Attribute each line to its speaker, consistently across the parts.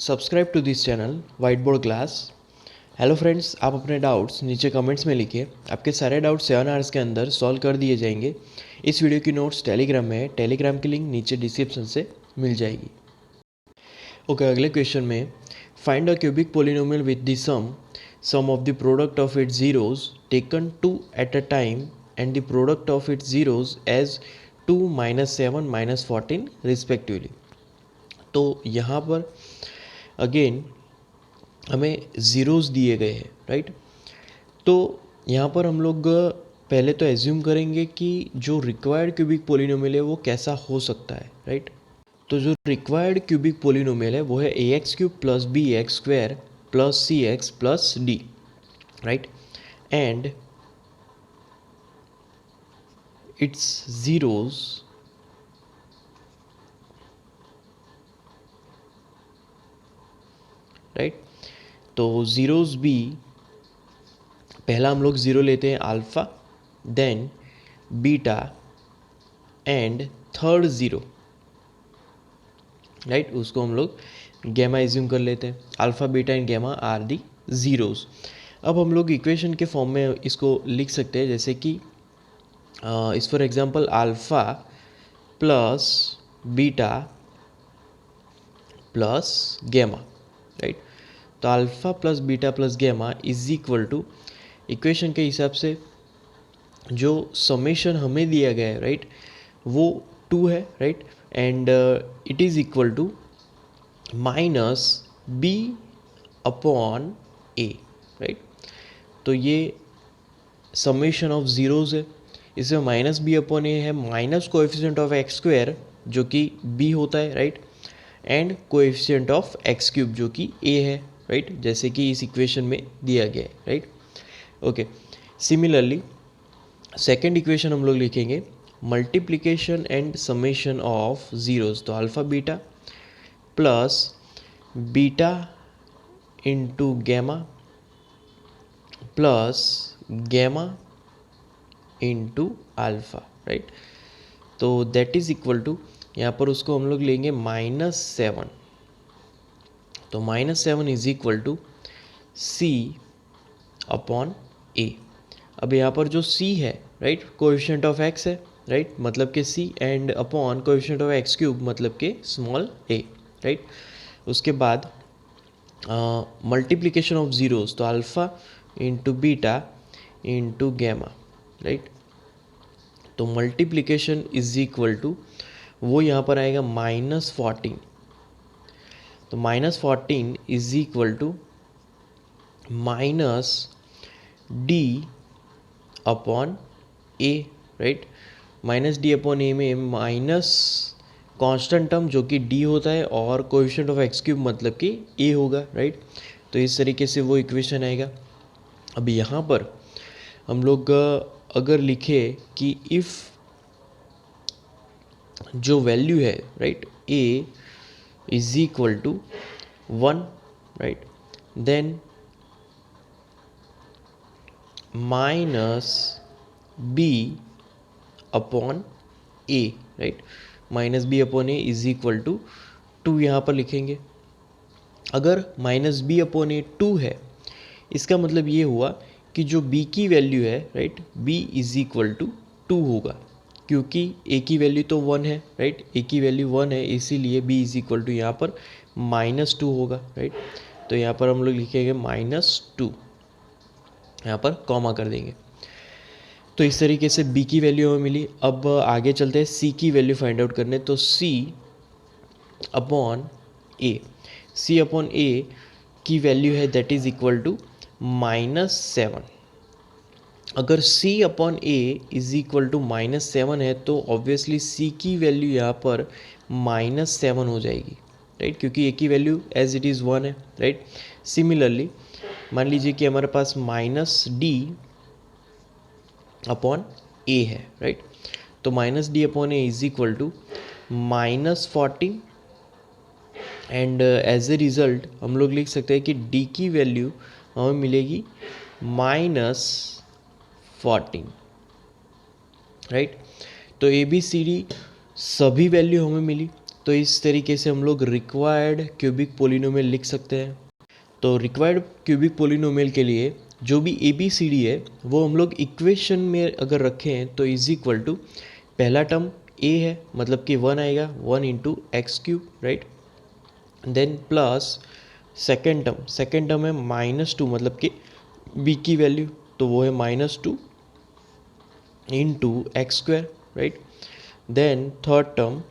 Speaker 1: Subscribe to this channel white board class. Hello friends, आप अपने doubts नीचे comments में लिखिए। आपके सारे डाउट्स 7 आवर्स के अंदर सॉल्व कर दिए जाएंगे। इस वीडियो की नोट्स टेलीग्राम में है, टेलीग्राम की लिंक नीचे डिस्क्रिप्शन से मिल जाएगी। ओके, अगले क्वेश्चन में find a cubic polynomial with the sum of the product of its zeros taken 2 at a time and the product of its zeros as 2, -7, -14 respectively. तो यहाँ पर अगेन हमें ज़ीरोज़ दिए गए हैं, राइट। तो यहाँ पर हम लोग पहले तो एज्यूम करेंगे कि जो रिक्वायर्ड क्यूबिक पोलिनोमियल है वो कैसा हो सकता है, राइट। तो जो रिक्वायर्ड क्यूबिक पोलिनोमियल है वो है ax³ + bx² + cx + d, right. And its zeros right. तो ज़ीरोज़ भी पहला हम लोग ज़ीरो लेते हैं alpha, then beta and third zero, right. उसको हम लोग गैमा एज्यूम कर लेते हैं। Alpha, beta and gamma are the zeros. अब हम लोग इक्वेशन के फॉर्म में इसको लिख सकते हैं, जैसे कि इस for example alpha plus beta plus gamma, right. तो alpha plus beta plus gamma is equal to, equation के हिसाब से जो समेशन हमें दिया गया है, राइट, वो 2 है, right. And it is equal to minus B upon A, right. तो ये समेशन ऑफ ज़ीरोज़ है। इसमें माइनस बी अपॉन ए है, माइनस कोएफिशिएंट ऑफ x² जो कि b होता है, right, and coefficient of x³ जो कि a है, राइट, जैसे कि इस इक्वेशन में दिया गया है, right. Okay, similarly second equation हम लोग लिखेंगे multiplication and summation of zeros. तो alpha beta plus beta into gamma plus gamma into alpha, right. तो दैट इज़ इक्वल टू, यहाँ पर उसको हम लोग लेंगे -7। तो -7 is equal to C upon A. अब यहाँ पर जो c है, राइट, कोएफिशिएंट ऑफ x है, राइट, मतलब कि c and upon coefficient of x³ मतलब कि स्मॉल a, राइट। उसके बाद मल्टीप्लिकेशन ऑफ ज़ीरोज़, तो alpha into beta into gamma, right. तो मल्टीप्लिकेशन इज इक्वल टू, वो यहाँ पर आएगा -14। तो -14 is equal to minus D upon A, right. Minus D upon A में माइनस कांस्टेंट टर्म जो कि डी होता है और कोएफिशिएंट ऑफ x³ मतलब कि ए होगा, राइट। तो इस तरीके से वो इक्वेशन आएगा। अब यहाँ पर हम लोग अगर लिखे कि इफ़ जो वैल्यू है, right, a is equal to 1, right, then minus B upon A, right, minus B upon A is equal to 2 यहाँ पर लिखेंगे। अगर माइनस बी अपॉन ए 2 है, इसका मतलब ये हुआ कि जो b की वैल्यू है, right, b is equal to 2 होगा, क्योंकि a की वैल्यू तो 1 है, राइट, a की वैल्यू 1 है, इसीलिए b इज इक्वल टू यहाँ पर -2 होगा, राइट। तो यहाँ पर हम लोग लिखेंगे -2, यहाँ पर कॉमा कर देंगे। तो इस तरीके से b की वैल्यू हमें मिली। अब आगे चलते हैं c की वैल्यू फाइंड आउट करने। तो c upon a, c upon a की वैल्यू है दैट इज इक्वल टू -7। अगर c upon a is equal to -7 है तो ऑब्वियसली c की वैल्यू यहाँ पर -7 हो जाएगी, राइट, क्योंकि a की वैल्यू एज इट इज़ 1 है, राइट। सिमिलरली मान लीजिए कि हमारे पास -d अपॉन a है, राइट। तो -d upon a is equal to -14 and as a result हम लोग लिख सकते हैं कि d की वैल्यू हमें मिलेगी -14, राइट। तो ए बी सी डी सभी वैल्यू हमें मिली। तो इस तरीके से हम लोग रिक्वायर्ड क्यूबिक पोलिनोमियल लिख सकते हैं। तो रिक्वायर्ड क्यूबिक पोलिनोमियल के लिए जो भी ए बी सी डी है वो हम लोग इक्वेशन में अगर रखें तो इज इक्वल टू पहला टर्म ए है मतलब कि 1 आएगा 1 into x cube, right. Then plus second term है -2 मतलब कि बी की वैल्यू तो वो है -2 into x square, right. Then third term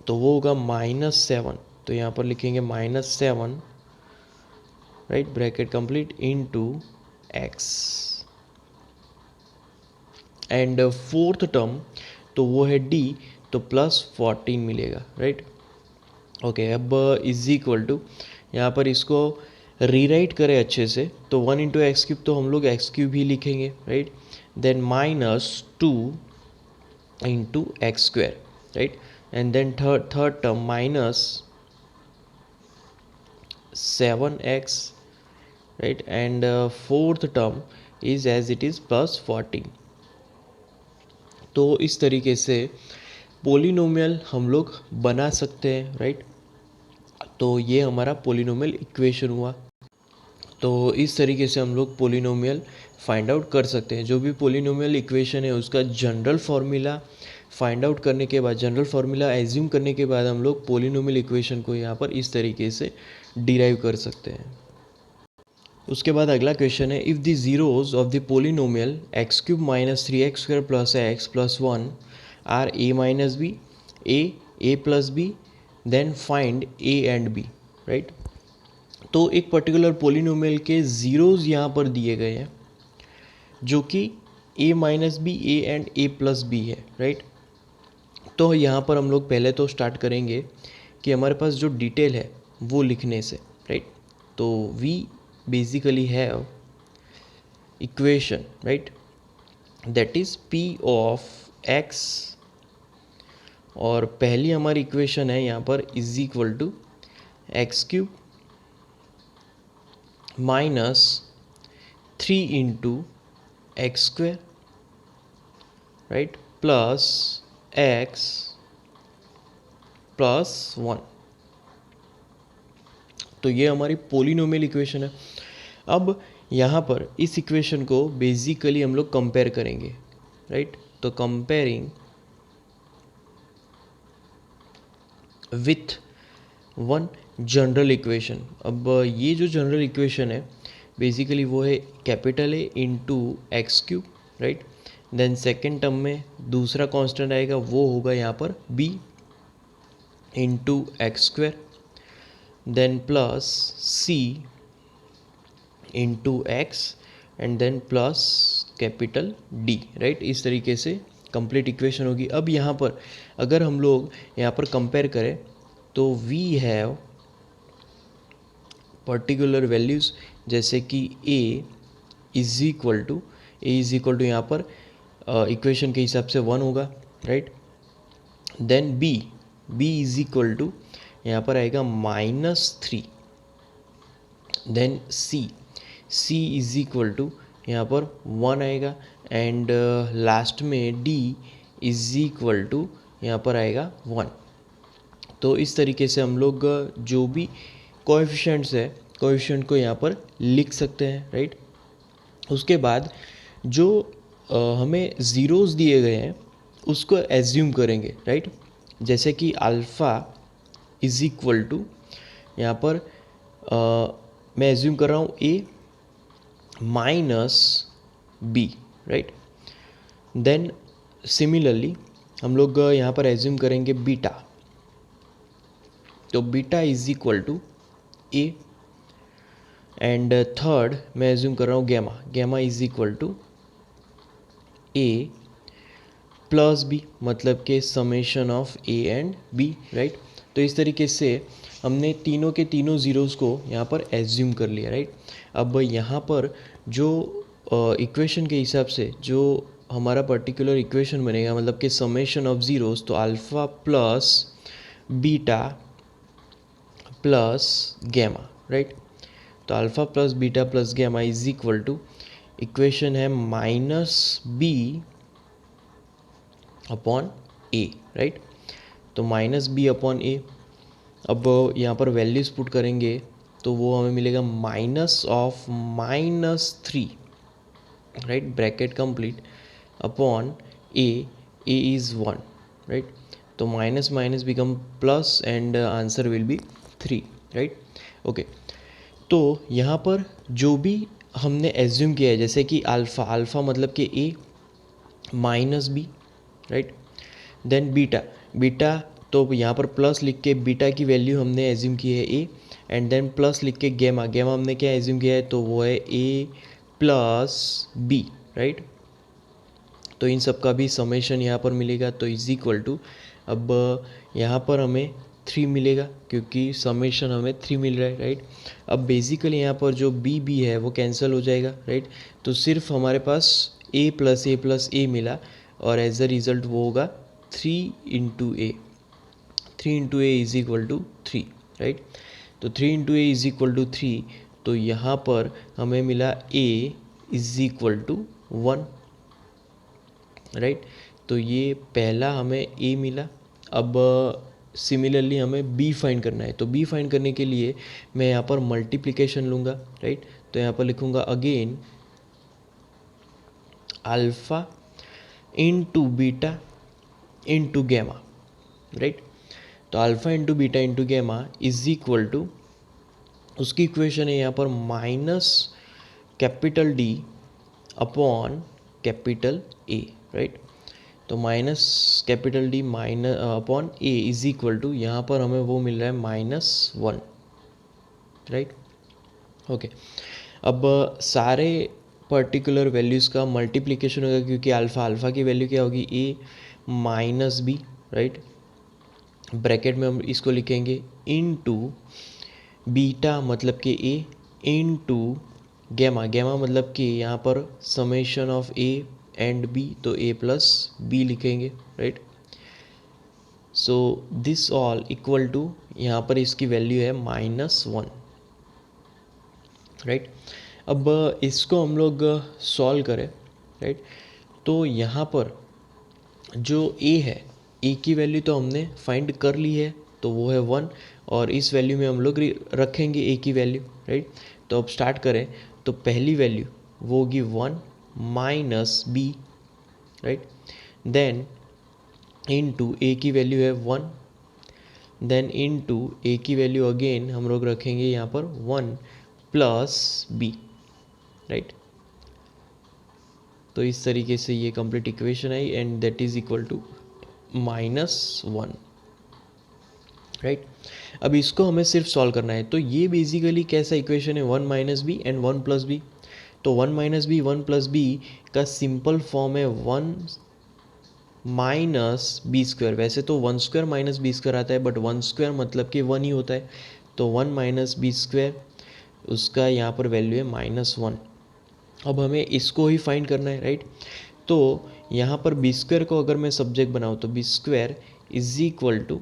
Speaker 1: तो वो होगा -7 तो यहाँ पर लिखेंगे -7, right, bracket complete into x. And fourth term तो वो है डी तो +14 मिलेगा, राइट। ओके, अब इज इक्वल टू यहाँ पर इसको रीराइट करें अच्छे से तो 1 इंटू एक्स क्यूब तो हम लोग एक्स क्यूब ही लिखेंगे, right. Then -2 into x square, right. And then third term -7x, right, and fourth term is as it is +14। तो इस तरीके से पोलिनोमियल हम लोग बना सकते हैं, राइट। तो ये हमारा पोलिनोमियल इक्वेशन हुआ। तो इस तरीके से हम लोग पोलिनोमियल फाइंड आउट कर सकते हैं। जो भी पोलिनोमियल इक्वेशन है उसका जनरल फार्मूला फाइंड आउट करने के बाद, जनरल फार्मूला एज्यूम करने के बाद हम लोग पोलिनोमियल इक्वेशन को यहाँ पर इस तरीके से डिराइव कर सकते हैं। उसके बाद अगला क्वेश्चन है, if the zeros of the polynomial x cube -3x² + x + 1 are a - b, a + b, then find a and b, right. तो एक पर्टिकुलर पोलिनोमियल के ज़ीरोज़ यहाँ पर दिए गए हैं जो कि a - b, a and a + b है, राइट। तो यहाँ पर हम लोग पहले तो स्टार्ट करेंगे कि हमारे पास जो डिटेल है वो लिखने से, राइट। तो we basically have equation, right, that is p of x, और पहली हमारी इक्वेशन है यहाँ पर is equal to x³ -3 into x², right, plus x + 1। तो ये हमारी पोलिनोमियल इक्वेशन है। अब यहाँ पर इस इक्वेशन को बेसिकली हम लोग कंपेयर करेंगे, राइट। तो comparing with one general equation. अब ये जो जनरल इक्वेशन है बेसिकली वो है capital A into x³, right. Then second term में दूसरा कांस्टेंट आएगा वो होगा यहाँ पर b into x², then plus c into x, and then plus capital D, right. इस तरीके से कंप्लीट इक्वेशन होगी। अब यहाँ पर अगर हम लोग यहाँ पर कंपेयर करें तो वी हैव पर्टिकुलर वैल्यूज़ जैसे कि a इज इक्वल टू यहाँ पर इक्वेशन के हिसाब से 1 होगा, right. Then b is equal to यहाँ पर आएगा -3, then c is equal to यहाँ पर 1 आएगा, एंड लास्ट में d इज इक्वल टू यहाँ पर आएगा 1। तो इस तरीके से हम लोग जो भी कोएफिशिएंट्स है कोएफिशिएंट को यहाँ पर लिख सकते हैं, राइट। उसके बाद जो हमें ज़ीरोज़ दिए गए हैं उसको एज्यूम करेंगे, राइट। जैसे कि अल्फ़ा इज इक्वल टू यहाँ पर मैं एज्यूम कर रहा हूँ a - b, right. Then similarly हम लोग यहाँ पर एज्यूम करेंगे बीटा, तो beta is equal to a, and third मैं एज्यूम कर रहा हूँ gamma is equal to a plus b, मतलब के summation of a and b, right. तो इस तरीके से हमने तीनों के तीनों ज़ीरोज़ को यहाँ पर एज्यूम कर लिया, राइट। अब यहाँ पर जो इक्वेशन के हिसाब से जो हमारा पर्टिकुलर इक्वेशन बनेगा मतलब कि समेशन ऑफ ज़ीरोज़, तो alpha plus beta plus gamma, right. तो alpha plus beta plus gamma is equal to equation है -b अपॉन a, राइट। तो माइनस बी अपॉन ए। अब यहाँ पर वैल्यूज़ पुट करेंगे तो वो हमें मिलेगा minus of -3, right, bracket complete, upon A is 1, right. तो minus minus become plus and answer will be 3, right. Okay, तो यहाँ पर जो भी हमने एज्यूम किया है, जैसे कि अल्फ़ा मतलब कि A minus B, right, then beta तो यहाँ पर प्लस लिख के बीटा की वैल्यू हमने एज्यूम की है ए, एंड देन प्लस लिख के गेमा हमने क्या एज्यूम किया है, तो वो है ए प्लस बी, राइट। तो इन सब का भी समेशन यहाँ पर मिलेगा, तो इज इक्वल टू, अब यहाँ पर हमें 3 मिलेगा क्योंकि समेशन हमें 3 मिल रहा है, राइट। अब बेसिकली यहाँ पर जो बी है वो कैंसिल हो जाएगा, राइट। तो सिर्फ हमारे पास ए प्लस ए मिला, और एज अ रिज़ल्ट वो होगा 3 into a. 3 into a is equal to 3, right. तो 3 into a is equal to 3, तो यहाँ पर हमें मिला a is equal to 1, right. तो ये पहला हमें ए मिला। अब सिमिलरली हमें बी फाइंड करना है, तो बी फाइंड करने के लिए मैं यहाँ पर मल्टीप्लिकेशन लूँगा, राइट। तो यहाँ पर लिखूँगा again alpha into beta into gamma, right. तो alpha into beta into gamma is equal to, उसकी इक्वेशन है यहाँ पर minus capital D upon capital A, right. तो minus capital D minus upon A is equal to, यहाँ पर हमें वो मिल रहा है -1, राइट। ओके, अब सारे पर्टिकुलर वैल्यूज़ का मल्टीप्लिकेशन होगा, क्योंकि अल्फ़ा की वैल्यू क्या होगी, ए माइनस बी, राइट। ब्रैकेट में हम इसको लिखेंगे इनटू बीटा मतलब कि ए इनटू गैमा मतलब कि यहाँ पर summation of a and b, तो ए प्लस बी लिखेंगे, right. So this all equal to, यहाँ पर इसकी वैल्यू है -1, राइट। अब इसको हम लोग सॉल्व करें, राइट। तो यहाँ पर जो ए है, ए की वैल्यू तो हमने फाइंड कर ली है, तो वो है 1, और इस वैल्यू में हम लोग रखेंगे ए की वैल्यू, राइट। तो अब स्टार्ट करें, तो पहली वैल्यू वो होगी 1 minus B, right. Then into A की वैल्यू है 1, देन इनटू ए की वैल्यू अगेन हम लोग रखेंगे यहाँ पर 1 प्लस बी, राइट। तो इस तरीके से ये कंप्लीट इक्वेशन आई, and that is equal to -1, right. अब इसको हमें सिर्फ सॉल्व करना है, तो ये बेसिकली कैसा इक्वेशन है, 1 minus b and 1 plus b. तो 1 माइनस बी 1 प्लस बी का सिंपल फॉर्म है 1 माइनस बी स्क्वायर। वैसे तो 1 स्क्वायर माइनस बी स्क्वायर आता है, बट 1 स्क्वायर मतलब कि 1 ही होता है, तो 1 माइनस बी स्क्वायर, उसका यहाँ पर वैल्यू है -1। अब हमें इसको ही फाइंड करना है, राइट। तो यहाँ पर बी स्क्वायर को अगर मैं सब्जेक्ट बनाऊँ, तो b square is equal to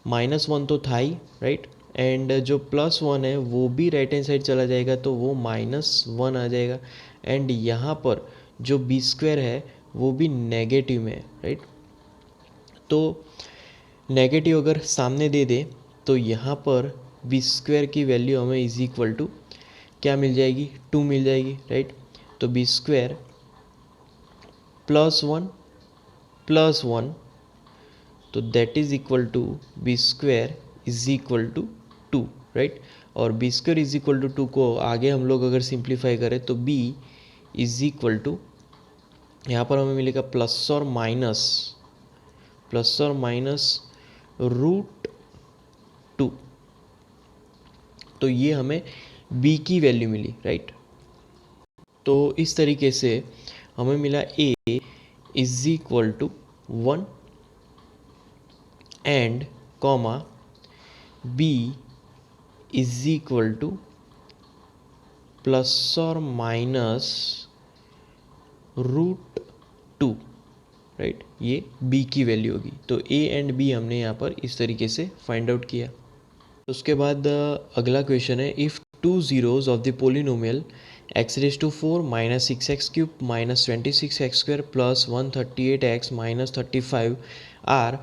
Speaker 1: -1 तो था ही, राइट, एंड जो +1 है वो भी राइट हैंड साइड चला जाएगा, तो वो -1 आ जाएगा, एंड यहाँ पर जो बी स्क्वायर है वो भी नेगेटिव में है, राइट। तो नेगेटिव अगर सामने दे दे, तो यहाँ पर बी स्क्वायर की वैल्यू हमें इज इक्वल टू क्या मिल जाएगी, 2 मिल जाएगी, राइट। तो बी स्क्वायर +1 तो that is equal to B square is equal to 2, right. और B square is equal to 2 को आगे हम लोग अगर सिंप्लीफाई करें, तो बी इज इक्वल टू, यहाँ पर हमें मिलेगा +और माइनस √2। तो ये हमें b की वैल्यू मिली, राइट। तो इस तरीके से हमें मिला a is equal to 1 and comma b is equal to +और माइनस √2, राइट। ये b की वैल्यू होगी। तो a एंड b हमने यहाँ पर इस तरीके से फाइंड आउट किया। उसके बाद अगला क्वेश्चन है, if 2 zeros of the polynomial x⁴ minus 6x³ minus 26x² plus 138x minus 35 are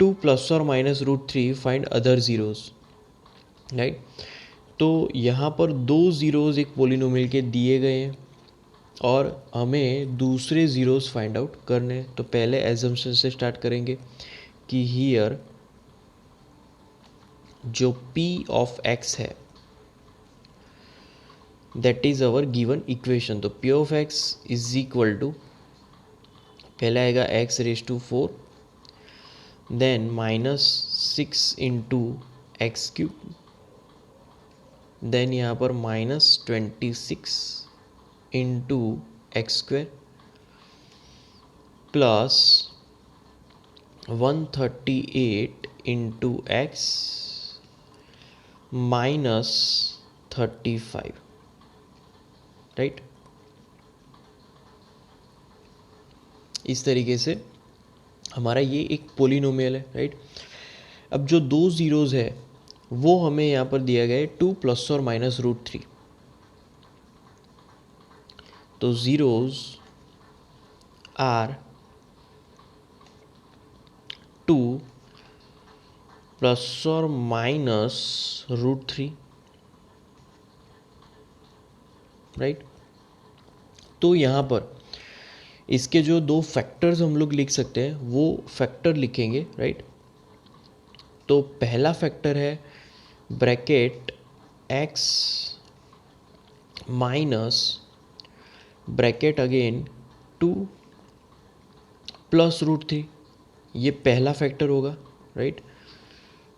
Speaker 1: 2 plus और minus root three find other zeros, right. तो यहाँ पर दो ज़ीरोज़ एक पोलिनोमियल के दिए गए हैं और हमें दूसरे ज़ीरोज़ फाइंड आउट करने हैं। तो पहले एजम्पशन से स्टार्ट करेंगे कि हियर जो p ऑफ x है that is our given equation. तो p of x is equal to, पहले आएगा x raise to 4, then minus 6 into x cube, then यहाँ पर -26 into x square plus 138 into x minus 35, right. इस तरीके से हमारा ये एक पोलिनोमियल है, राइट। अब जो दो ज़ीरोज़ है वो हमें यहाँ पर दिया गया है 2 प्लस और माइनस रूट थ्री। तो ज़ीरोज़ आर 2 प्लस और माइनस रूट थ्री, राइट। तो यहाँ पर इसके जो दो फैक्टर्स हम लोग लिख सकते हैं वो फैक्टर लिखेंगे, राइट। तो पहला फैक्टर है bracket x minus bracket again 2 plus root three, ये पहला फैक्टर होगा, right.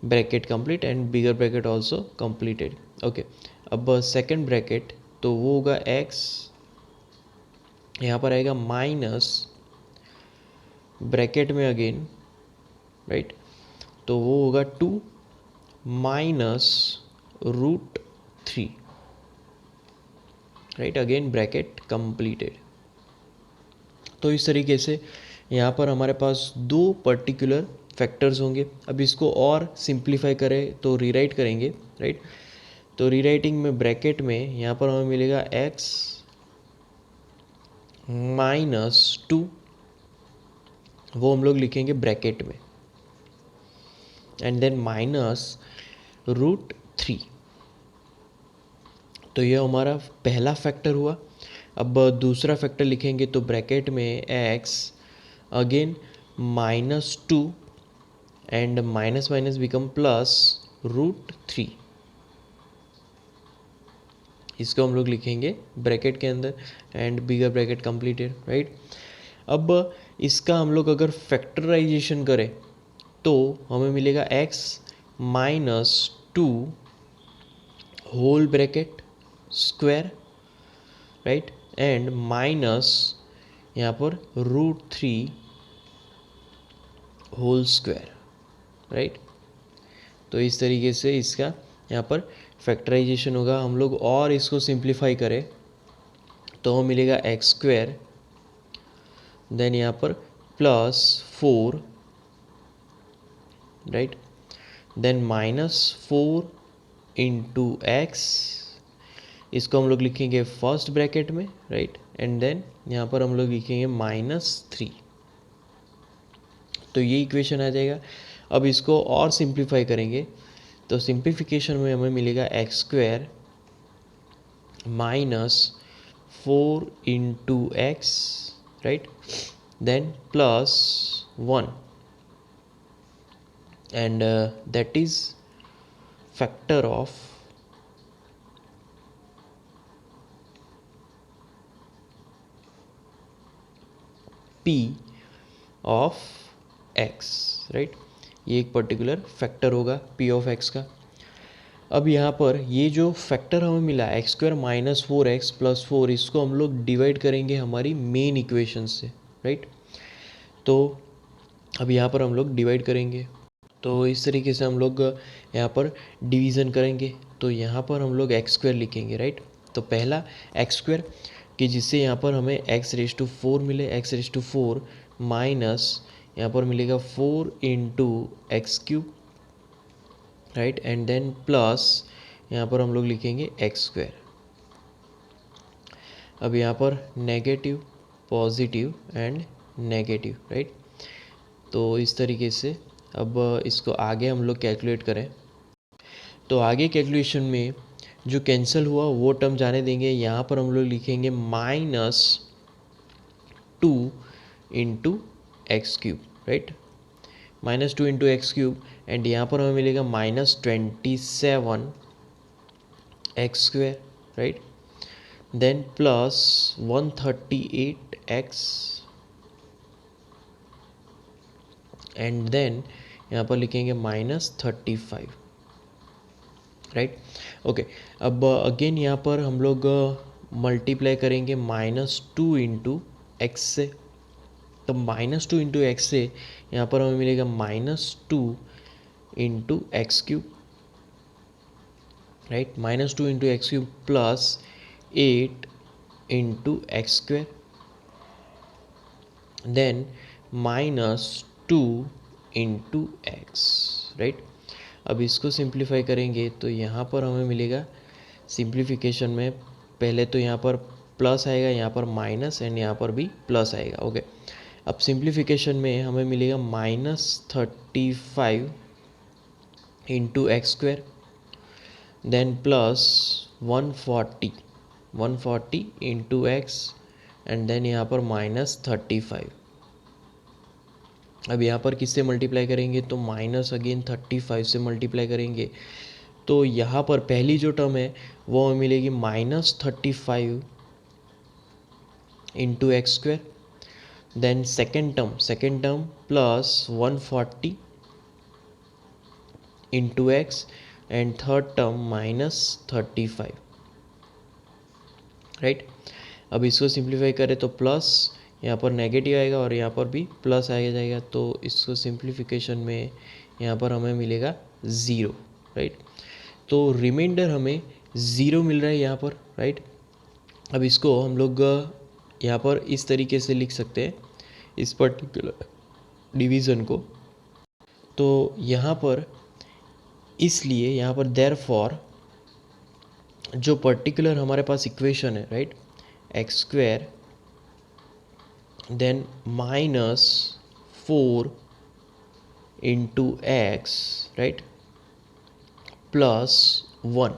Speaker 1: Bracket complete and bigger bracket also completed, okay. अब सेकंड ब्रैकेट तो वो होगा x, यहाँ पर आएगा माइनस ब्रैकेट में अगेन, राइट। तो वो होगा 2 minus root three, right, again bracket completed. तो इस तरीके से यहाँ पर हमारे पास दो पर्टिकुलर फैक्टर्स होंगे। अब इसको और सिंप्लीफाई करें तो रीराइट करेंगे, राइट। तो रीराइटिंग में ब्रैकेट में यहाँ पर हमें मिलेगा x माइनस 2, वो हम लोग लिखेंगे ब्रैकेट में, and then minus root three. तो ये हमारा पहला फैक्टर हुआ। अब दूसरा फैक्टर लिखेंगे तो ब्रैकेट में x again minus 2 and minus minus become plus root three, इसको हम लोग लिखेंगे ब्रैकेट के अंदर and bigger bracket completed, right. अब इसका हम लोग अगर फैक्टराइजेशन करें तो हमें मिलेगा x minus 2 whole bracket square, right, and minus यहाँ पर root three whole square, right. तो इस तरीके से इसका यहाँ पर फैक्टराइजेशन होगा। हम लोग और इसको सिंप्लीफाई करें तो हमें मिलेगा एक्स स्क्वायर, देन यहाँ पर plus 4, right, then minus 4 into x, इसको हम लोग लिखेंगे फर्स्ट ब्रैकेट में, राइट, एंड देन यहाँ पर हम लोग लिखेंगे -3। तो ये इक्वेशन आ जाएगा। अब इसको और सिंप्लीफाई करेंगे तो सिंप्लीफिकेशन में हमें मिलेगा x square minus 4 into x, right, then plus 1, and that is factor of p of x, right. ये एक पर्टिकुलर फैक्टर होगा p ऑफ x का। अब यहाँ पर ये जो फैक्टर हमें मिला x square minus 4x plus 4, इसको हम लोग डिवाइड करेंगे हमारी मेन इक्वेशन से, राइट। तो अब यहाँ पर हम लोग डिवाइड करेंगे तो इस तरीके से हम लोग यहाँ पर डिवीज़न करेंगे। तो यहाँ पर हम लोग एक्स स्क्वायर लिखेंगे, राइट। तो पहला एक्स स्क्वायर कि जिससे यहाँ पर हमें एक्स रेज टू 4 मिले, एक्स रेज टू 4 माइनस यहाँ पर मिलेगा 4 into x cube, right, and then plus यहाँ पर हम लोग लिखेंगे एक्स स्क्वायर। अब यहाँ पर negative, positive and negative, right. तो इस तरीके से अब इसको आगे हम लोग कैलकुलेट करें तो आगे कैलकुलेशन में जो कैंसिल हुआ वो टर्म जाने देंगे। यहाँ पर हम लोग लिखेंगे -2 into x cube, right, -2 into x cube, and यहाँ पर हमें मिलेगा -27 x square, right, then plus 138 x, and then यहाँ पर लिखेंगे -35, राइट। ओके, अब अगेन यहाँ पर हम लोग मल्टीप्लाई करेंगे -2 इंटू एक्स से, तो -2 इंटू एक्स से यहाँ पर हमें मिलेगा -2 into x cube, right, -2 into x cube plus 8 into x square, then -2 into x, right. अब इसको सिंप्लीफाई करेंगे तो यहाँ पर हमें मिलेगा, सिंप्लीफिकेशन में पहले तो यहाँ पर प्लस आएगा, यहाँ पर माइनस, एंड यहाँ पर भी प्लस आएगा। ओके, अब सिंप्लीफिकेशन में हमें मिलेगा -35 into x square, then plus 140 into x, and then यहाँ पर -35। अब यहाँ पर किससे मल्टीप्लाई करेंगे तो माइनस अगेन 35 से मल्टीप्लाई करेंगे, तो यहाँ पर पहली जो टर्म है वो हमें मिलेगी -35 into x square, then second term plus 140 into x, and third term -35, right. अब इसको सिंप्लीफाई करें तो प्लस यहाँ पर नेगेटिव आएगा और यहाँ पर भी प्लस आ जाएगा, तो इसको सिंप्लीफिकेशन में यहाँ पर हमें मिलेगा 0, राइट। तो रिमाइंडर हमें 0 मिल रहा है यहाँ पर, राइट। अब इसको हम लोग यहाँ पर इस तरीके से लिख सकते हैं, इस पर्टिकुलर डिवीज़न को, तो यहाँ पर इसलिए यहाँ पर देयरफॉर जो पर्टिकुलर हमारे पास इक्वेशन है, right, x square then -4 into x, right, plus 1,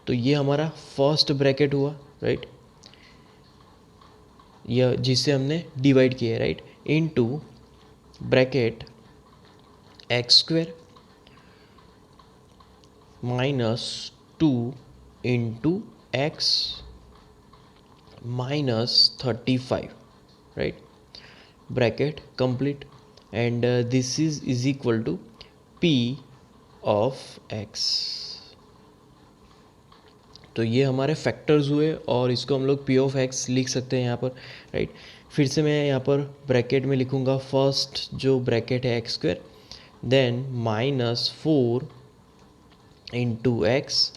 Speaker 1: तो ये हमारा फर्स्ट ब्रैकेट हुआ, राइट, यह जिससे हमने डिवाइड किया है, right, into bracket x square -2 into x -35, right, bracket complete, and this is equal to p of x। तो ये हमारे फैक्टर्स हुए और इसको हम लोग p ऑफ x लिख सकते हैं यहाँ पर, राइट। फिर से मैं यहाँ पर ब्रैकेट में लिखूँगा, फर्स्ट जो ब्रैकेट है x square, then -4 into x,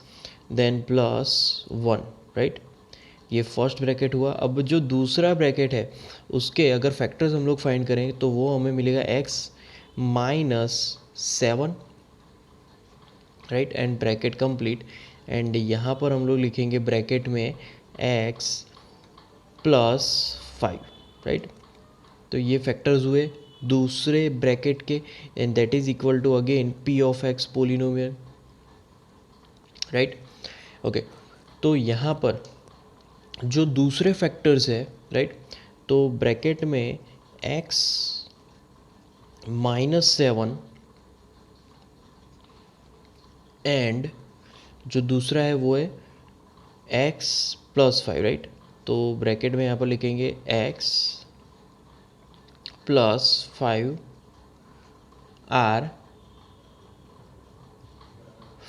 Speaker 1: then +1, right, ये फर्स्ट ब्रैकेट हुआ। अब जो दूसरा ब्रैकेट है उसके अगर फैक्टर्स हम लोग फाइंड करेंगे तो वो हमें मिलेगा x -7, right, and bracket complete, and यहाँ पर हम लोग लिखेंगे ब्रैकेट में x +5, राइट। तो ये फैक्टर्स हुए दूसरे ब्रैकेट के, and that is equal to again p of x polynomial, right. Okay, तो यहाँ पर जो दूसरे फैक्टर्स है, राइट, तो ब्रैकेट में x -7 एंड जो दूसरा है वो है x +5, राइट। तो ब्रैकेट में यहाँ पर लिखेंगे x +5 are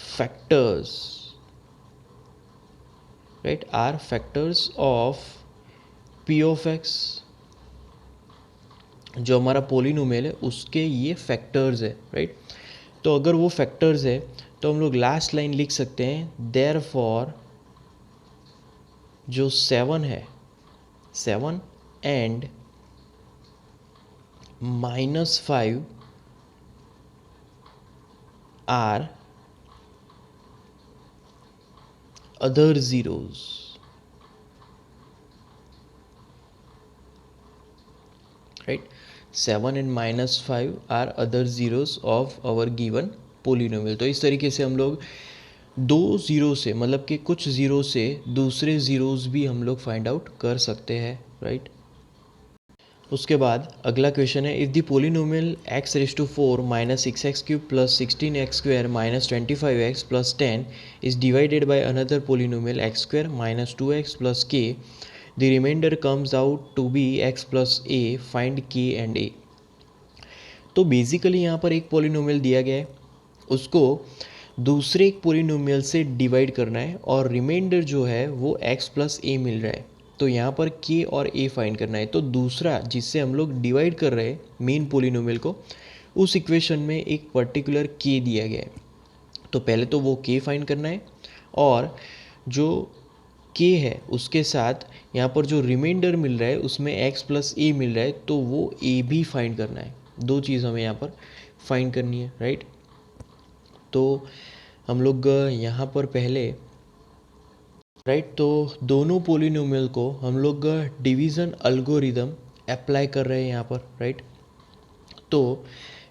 Speaker 1: factors, right, are factors of p of x, जो हमारा पोलिनोमियल है उसके ये फैक्टर्स है, राइट। तो अगर वो फैक्टर्स है तो हम लोग लास्ट लाइन लिख सकते हैं, देयरफॉर जो 7 है, 7 and -5 are other zeros, right. 7 and -5 are other zeros of our given polynomial. तो इस तरीके से हम लोग दो ज़ीरो से, मतलब कि कुछ ज़ीरो से दूसरे ज़ीरोज़ भी हम लोग फाइंड आउट कर सकते हैं, राइट। उसके बाद अगला क्वेश्चन है, if the polynomial x⁴ minus 6x³ plus 16x² minus 25x plus 10 is divided by another polynomial x² minus 2x plus k, the remainder comes out to be x plus a, find k and a। तो basically यहाँ पर एक polynomial दिया गया है, उसको दूसरे एक पोलिनोमियल से डिवाइड करना है और रिमाइंडर जो है वो x प्लस a मिल रहा है। तो यहाँ पर k और a फाइंड करना है। तो दूसरा जिससे हम लोग डिवाइड कर रहे हैं मेन पोलिनोमियल को, उस इक्वेशन में एक पर्टिकुलर k दिया गया है। तो पहले तो वो k फाइंड करना है और जो k है उसके साथ यहाँ पर जो रिमाइंडर मिल रहा है उसमें x प्लस a मिल रहा है, तो वो a भी फाइंड करना है। दो चीज़ हमें यहाँ पर फाइंड करनी है, राइट। तो हम लोग यहाँ पर पहले, राइट, तो दोनों पोलिनोमियल को हम लोग डिवीज़न एल्गोरिदम अप्लाई कर रहे हैं यहाँ पर, राइट। तो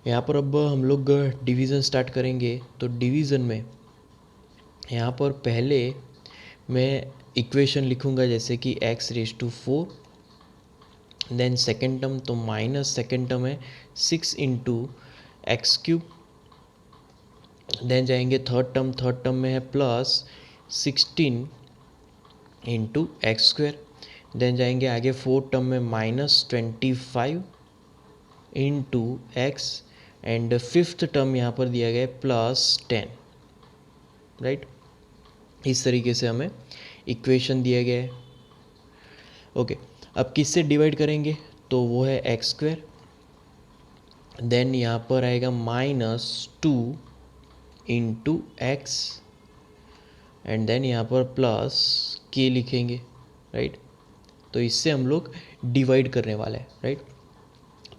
Speaker 1: यहाँ पर अब हम लोग डिवीज़न स्टार्ट करेंगे। तो डिवीज़न में यहाँ पर पहले मैं इक्वेशन लिखूँगा जैसे कि x⁴, देन सेकेंड टर्म तो माइनस सेकेंड टर्म है 6 इंटू x³, देन जाएंगे थर्ड टर्म में है प्लस 16 इंटू x², देन जाएंगे आगे फोर्थ टर्म में minus 25 into x, and fifth term यहाँ पर दिया गया है प्लस 10, राइट। इस तरीके से हमें इक्वेशन दिया गया है। ओके, अब किससे डिवाइड करेंगे, तो वो है x², देन यहाँ पर आएगा -2 इंटू एक्स, एंड देन यहाँ पर प्लस k लिखेंगे, राइट। तो इससे हम लोग डिवाइड करने वाले हैं, राइट।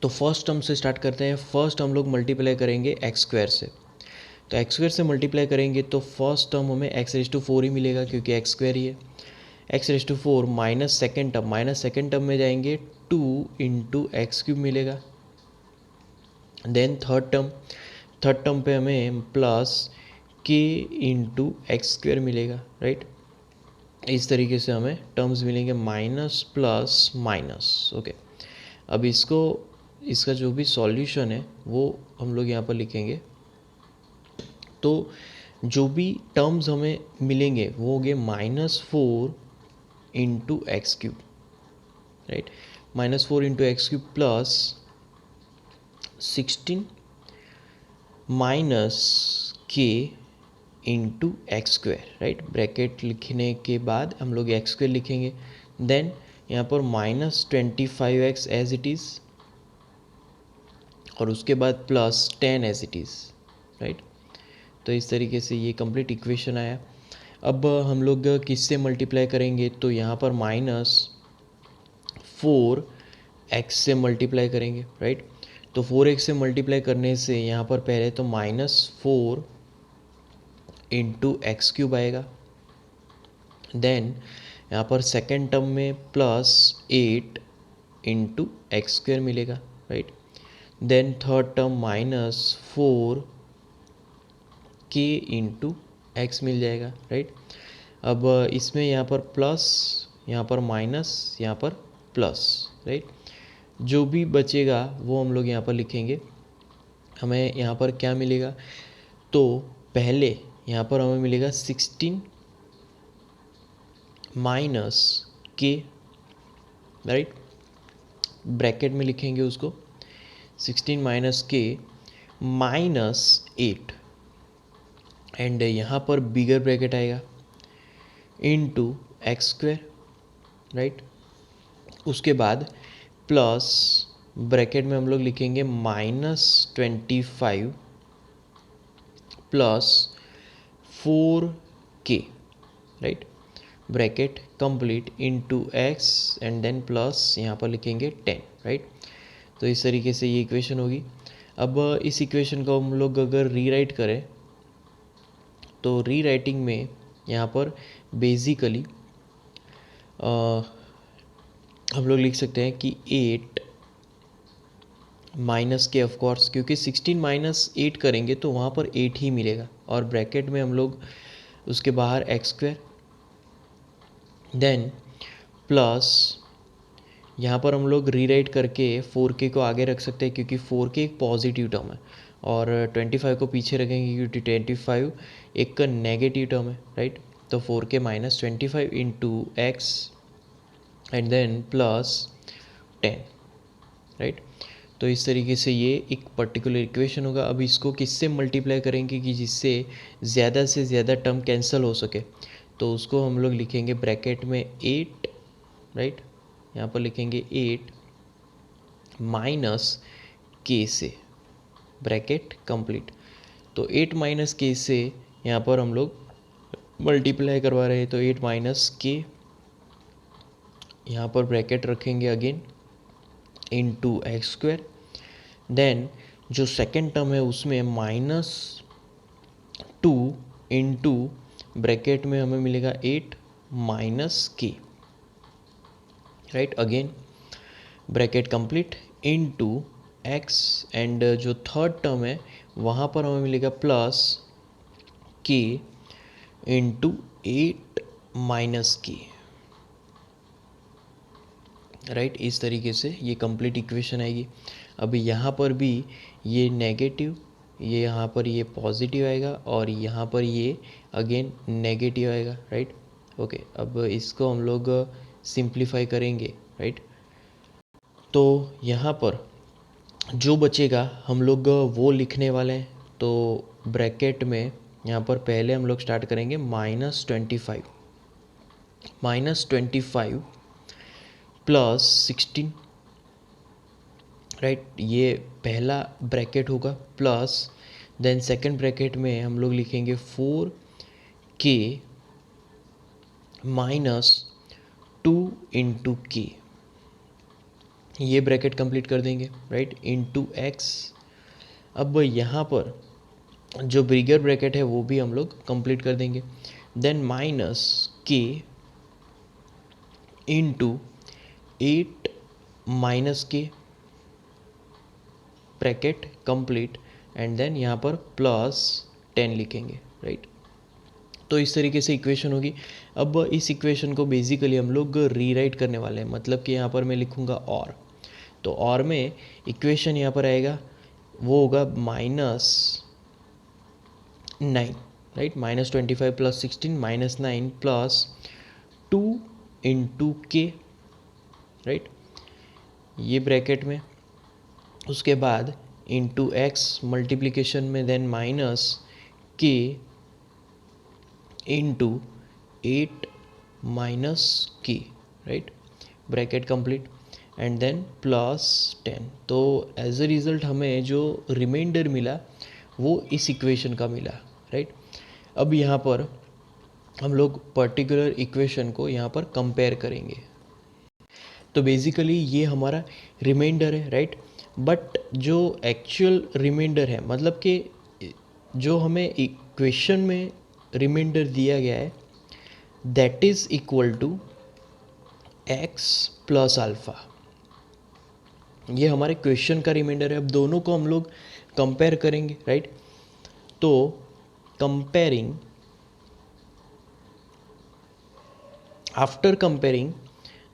Speaker 1: तो फर्स्ट टर्म से स्टार्ट करते हैं। फर्स्ट हम लोग मल्टीप्लाई करेंगे x² से। तो x² से मल्टीप्लाई करेंगे तो फर्स्ट टर्म हमें x⁴ ही मिलेगा क्योंकि x² ही है। x⁴ माइनस सेकेंड टर्म में जाएंगे 2 इंटू x³ मिलेगा। देन थर्ड टर्म पे हमें प्लस k इंटू x² मिलेगा, राइट। इस तरीके से हमें टर्म्स मिलेंगे माइनस प्लस माइनस। ओके, अब इसका जो भी सॉल्यूशन है वो हम लोग यहाँ पर लिखेंगे। तो जो भी टर्म्स हमें मिलेंगे वो हो गए -4 into x³, right. -4 into x³ plus 16 minus k into x², right. Bracket लिखने के बाद हम लोग x² लिखेंगे। देन यहाँ पर -25x एज इट इज़ और उसके बाद plus 10 as it is, right. तो इस तरीके से ये कंप्लीट इक्वेशन आया। अब हम लोग किससे मल्टीप्लाई करेंगे, तो यहाँ पर -4x से मल्टीप्लाई करेंगे, राइट। तो 4x से मल्टीप्लाई करने से यहाँ पर पहले तो -4 इंटू x³ आएगा। देन यहाँ पर सेकेंड टर्म में +8 इंटू x² मिलेगा, right. Then third term -4 k into X मिल जाएगा, राइट। अब इसमें यहाँ पर प्लस, यहाँ पर माइनस, यहाँ पर प्लस, राइट। जो भी बचेगा वो हम लोग यहाँ पर लिखेंगे। हमें यहाँ पर क्या मिलेगा, तो पहले यहाँ पर हमें मिलेगा 16 माइनस k, राइट। ब्रैकेट में लिखेंगे उसको 16 माइनस k माइनस 8, एंड यहाँ पर बिगर ब्रैकेट आएगा इंटू x², राइट। उसके बाद प्लस ब्रैकेट में हम लोग लिखेंगे -25 plus 4k, right. Bracket complete into x, and then plus यहाँ पर लिखेंगे 10, राइट। तो इस तरीके से ये इक्वेशन होगी। अब इस इक्वेशन को हम लोग अगर रीराइट करें तो रीराइटिंग में यहाँ पर बेसिकली हम लोग लिख सकते हैं कि 8 माइनस के ऑफ कोर्स, क्योंकि 16 माइनस 8 करेंगे तो वहाँ पर 8 ही मिलेगा, और ब्रैकेट में हम लोग उसके बाहर एक्स स्क्वायर, देन प्लस यहाँ पर हम लोग रीराइट करके 4k को आगे रख सकते हैं क्योंकि 4k एक पॉजिटिव टर्म है, और 25 को पीछे रखेंगे क्योंकि 25 एक नेगेटिव टर्म है, राइट। तो 4k minus 25 into x and then plus 10, right. तो इस तरीके से ये एक पर्टिकुलर इक्वेशन होगा। अब इसको किससे मल्टीप्लाई करेंगे कि जिससे ज़्यादा से ज़्यादा टर्म कैंसिल हो सके, तो उसको हम लोग लिखेंगे ब्रैकेट में 8, राइट। यहाँ पर लिखेंगे 8 माइनस के से, ब्रैकेट कंप्लीट। तो 8 माइनस के से यहाँ पर हम लोग मल्टीप्लाई करवा रहे हैं, तो 8 माइनस के, यहाँ पर ब्रैकेट रखेंगे again into x square, then जो सेकेंड टर्म है उसमें -2 इंटू ब्रैकेट में हमें मिलेगा 8 minus k, right. Again bracket complete into x, and जो थर्ड टर्म है वहाँ पर हमें मिलेगा प्लस के इंटू 8 माइनस के, राइट। इस तरीके से ये कंप्लीट इक्वेशन आएगी। अभी यहाँ पर भी ये नेगेटिव, ये यहाँ पर ये पॉजिटिव आएगा, और यहाँ पर ये अगेन नेगेटिव आएगा, राइट। ओके, अब इसको हम लोग सिंप्लीफाई करेंगे, राइट। तो यहाँ पर जो बचेगा हम लोग वो लिखने वाले हैं। तो ब्रैकेट में यहाँ पर पहले हम लोग स्टार्ट करेंगे -25 प्लस 16, राइट। ये पहला ब्रैकेट होगा, प्लस देन सेकंड ब्रैकेट में हम लोग लिखेंगे 4k माइनस 2 इंटू के, ये ब्रैकेट कंप्लीट कर देंगे, राइट, इंटू एक्स। अब यहाँ पर जो बिगर ब्रैकेट है वो भी हम लोग कंप्लीट कर देंगे, then minus k into 8 minus के, ब्रैकेट कंप्लीट, एंड देन यहाँ पर प्लस 10 लिखेंगे, राइट। तो इस तरीके से इक्वेशन होगी। अब इस इक्वेशन को बेसिकली हम लोग रीराइट करने वाले हैं, मतलब कि यहाँ पर मैं लिखूँगा और, तो और में इक्वेशन यहाँ पर आएगा वो होगा -9, right. -25 plus 16 -9 plus 2 into k, right, ये ब्रैकेट में, उसके बाद इंटू एक्स मल्टीप्लिकेशन में, then minus k into 8 minus k, right, bracket complete, and then plus 10। तो एज अ रिज़ल्ट हमें जो रिमाइंडर मिला वो इस इक्वेशन का मिला, राइट। अब यहाँ पर हम लोग पर्टिकुलर इक्वेशन को यहाँ पर कंपेयर करेंगे। तो बेसिकली ये हमारा रिमाइंडर है, राइट। बट जो एक्चुअल रिमाइंडर है, मतलब कि जो हमें इक्वेशन में रिमाइंडर दिया गया है, that is equal to x plus alpha, ये हमारे क्वेश्चन का रिमाइंडर है। अब दोनों को हम लोग कंपेयर करेंगे, राइट। तो comparing, after comparing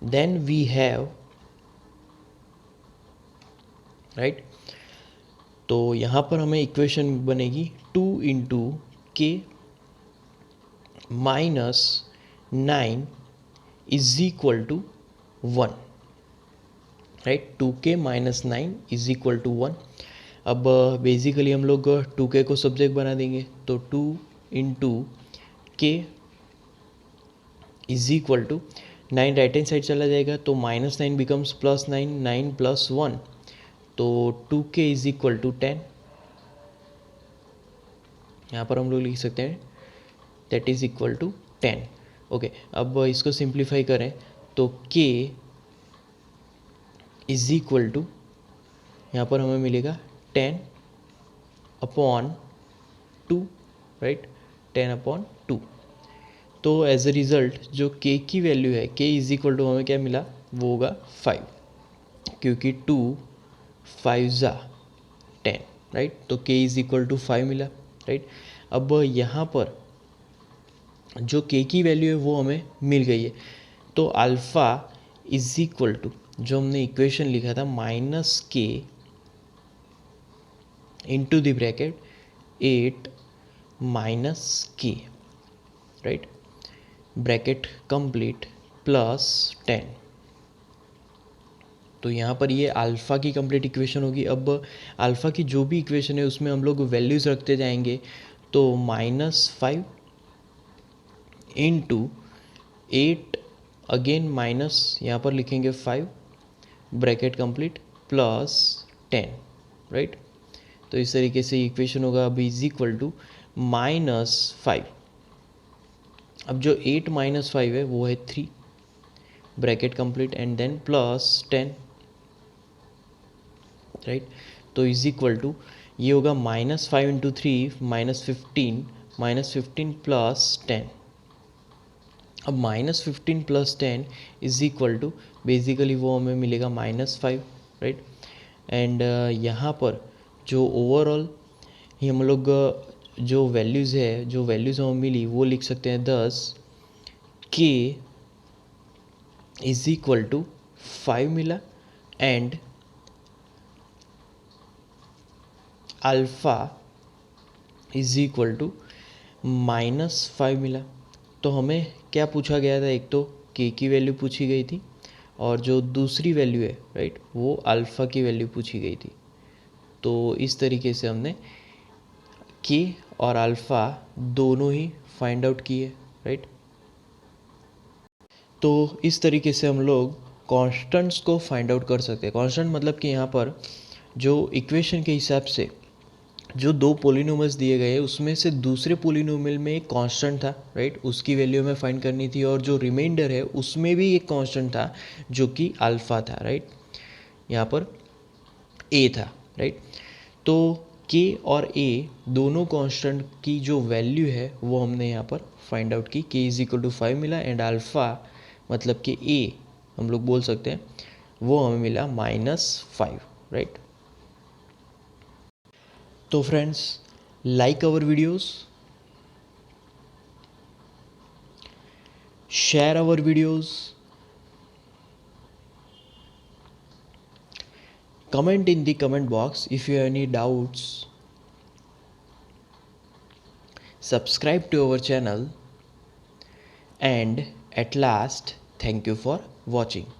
Speaker 1: then we have, right. तो यहाँ पर हमें इक्वेशन बनेगी 2 into k minus 9 is equal to 1, right. 2k minus 9 is equal to 1। अब बेसिकली हम लोग 2k को सब्जेक्ट बना देंगे, तो 2 into k is equal to 9 right hand side चला जाएगा, तो -9 बिकम्स +9, 9 प्लस 1, तो 2k इज इक्वल टू 10। यहाँ पर हम लोग लिख सकते हैं that is equal to 10। Okay, अब इसको सिंप्लीफाई करें तो k इज इक्वल टू, यहाँ पर हमें मिलेगा 10 अपॉन 2, राइट, 10 अपॉन 2। तो एज अ रिज़ल्ट जो k की वैल्यू है, k इज इक्वल टू हमें क्या मिला, वो होगा 5, क्योंकि 2 5 ज़ा 10, राइट। तो k इज इक्वल टू 5 मिला, राइट। अब यहाँ पर जो k की वैल्यू है वो हमें मिल गई है, तो अल्फ़ा इज इक्वल टू जो हमने इक्वेशन लिखा था -k into the bracket 8 -k, right, bracket complete plus 10। तो यहाँ पर ये अल्फ़ा की कंप्लीट इक्वेशन होगी। अब अल्फ़ा की जो भी इक्वेशन है उसमें हम लोग वैल्यूज़ रखते जाएंगे, तो -5 इंटू 8, अगेन माइनस यहाँ पर लिखेंगे 5, ब्रैकेट कंप्लीट प्लस 10, राइट। तो इस तरीके से इक्वेशन होगा। अब इज इक्वल टू -5, अब जो 8 - 5 है वो है 3, bracket complete and then plus 10, right. तो इज इक्वल टू ये होगा -5 इंटू 3 -15, -15 प्लस 10। अब -15 plus 10 is equal to basically वो हमें मिलेगा -5, राइट। एंड यहाँ पर जो ओवरऑल ही हम लोग जो वैल्यूज़ है, जो वैल्यूज़ हमें मिली वो लिख सकते हैं 10, k इज इक्वल टू 5 मिला and alpha is equal to -5 मिला। तो हमें क्या पूछा गया था, एक तो k की वैल्यू पूछी गई थी और जो दूसरी वैल्यू है, राइट, वो अल्फ़ा की वैल्यू पूछी गई थी। तो इस तरीके से हमने k और अल्फ़ा दोनों ही फाइंड आउट किए, राइट। तो इस तरीके से हम लोग कॉन्स्टेंट्स को फाइंड आउट कर सकते हैं। कॉन्स्टेंट मतलब कि यहाँ पर जो इक्वेशन के हिसाब से जो दो पोलिनोमल्स दिए गए उसमें से दूसरे पोलिनोमियल में एक कांस्टेंट था, राइट, उसकी वैल्यू हमें फाइंड करनी थी, और जो रिमाइंडर है उसमें भी एक कांस्टेंट था जो कि अल्फ़ा था, राइट, यहाँ पर ए था, राइट। तो के और ए दोनों कांस्टेंट की जो वैल्यू है वो हमने यहाँ पर फाइंड आउट की। के इज इक्वल टू 5 मिला एंड अल्फ़ा मतलब कि ए हम लोग बोल सकते हैं वो हमें मिला -5, राइट। तो friends, like our videos, share our videos, comment in the comment box if you have any doubts, subscribe to our channel, and at last, thank you for watching.